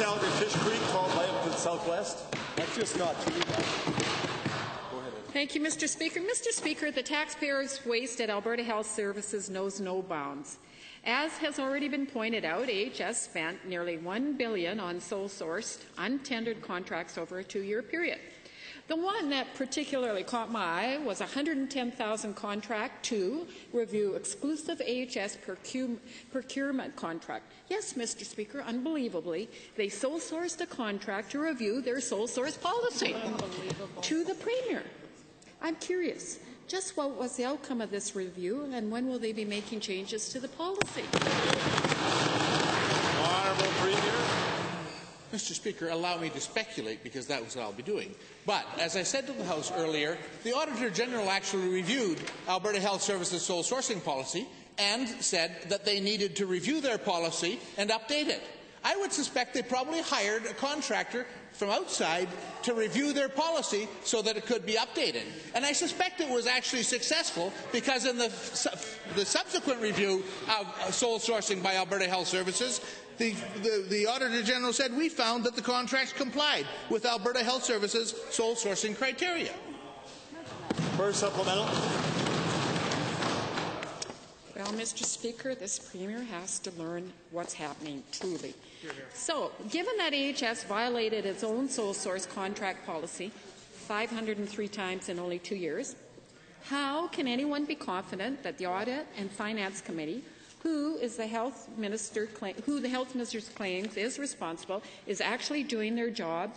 Calgary Fish Creek, followed by up to the southwest. That's just not true. Go ahead. Thank you, Mr. Speaker. Mr. Speaker, the taxpayers' waste at Alberta Health Services knows no bounds. As has already been pointed out, AHS spent nearly $1 billion on sole-sourced, untendered contracts over a 2-year period. The one that particularly caught my eye was a $110,000 contract to review exclusive AHS procurement contract. Yes, Mr. Speaker, unbelievably, they sole-sourced a contract to review their sole-source policy to the Premier. I'm curious, just what was the outcome of this review, and when will they be making changes to the policy? Honourable Premier. Mr. Speaker, allow me to speculate, because that was what I'll be doing. But, as I said to the House earlier, the Auditor General actually reviewed Alberta Health Services' sole sourcing policy and said that they needed to review their policy and update it. I would suspect they probably hired a contractor from outside to review their policy so that it could be updated. And I suspect it was actually successful, because in the subsequent review of sole sourcing by Alberta Health Services, the Auditor General said, we found that the contracts complied with Alberta Health Services sole sourcing criteria. First supplemental. Well, Mr. Speaker, this Premier has to learn what's happening, truly. So, given that AHS violated its own sole source contract policy 503 times in only 2 years, how can anyone be confident that the Audit and Finance Committee, who the health minister's claims is responsible, is actually doing their job?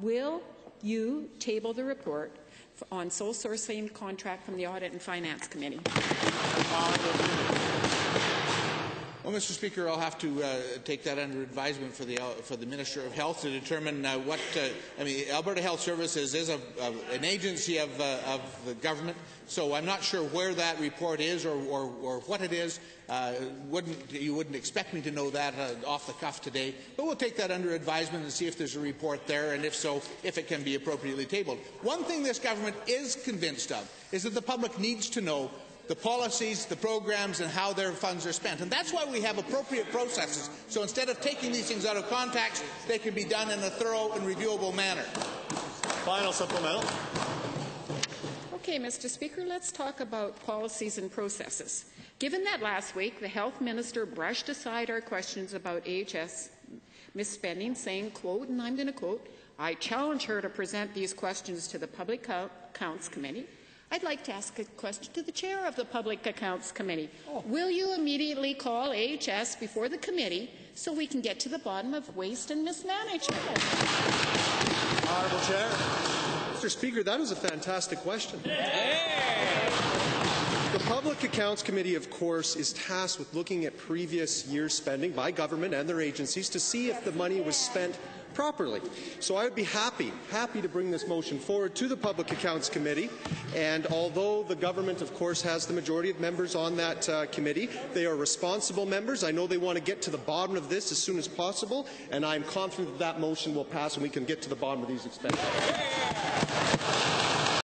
Will you table the report on sole sourcing contract from the Audit and Finance Committee? Well, Mr. Speaker, I'll have to take that under advisement for the Minister of Health to determine what. I mean, Alberta Health Services is an agency of the government, so I'm not sure where that report is or what it is. You wouldn't expect me to know that off the cuff today, but we'll take that under advisement and see if there's a report there, and if so, if it can be appropriately tabled. One thing this government is convinced of is that the public needs to know the policies, the programs, and how their funds are spent. And that's why we have appropriate processes. So instead of taking these things out of context, they can be done in a thorough and reviewable manner. Final supplemental. Okay, Mr. Speaker, let's talk about policies and processes. Given that last week the Health Minister brushed aside our questions about AHS misspending, saying, quote, and I'm going to quote, I challenge her to present these questions to the Public Accounts Committee, I'd like to ask a question to the Chair of the Public Accounts Committee. Will you immediately call AHS before the committee so we can get to the bottom of waste and mismanagement? Honourable Chair. Mr. Speaker, that is a fantastic question. The Public Accounts Committee, of course, is tasked with looking at previous years' spending by government and their agencies to see if the money was spent properly. So I would be happy to bring this motion forward to the Public Accounts Committee. And although the government, of course, has the majority of members on that committee, they are responsible members. I know they want to get to the bottom of this as soon as possible, and I'm confident that that motion will pass and we can get to the bottom of these expenditures.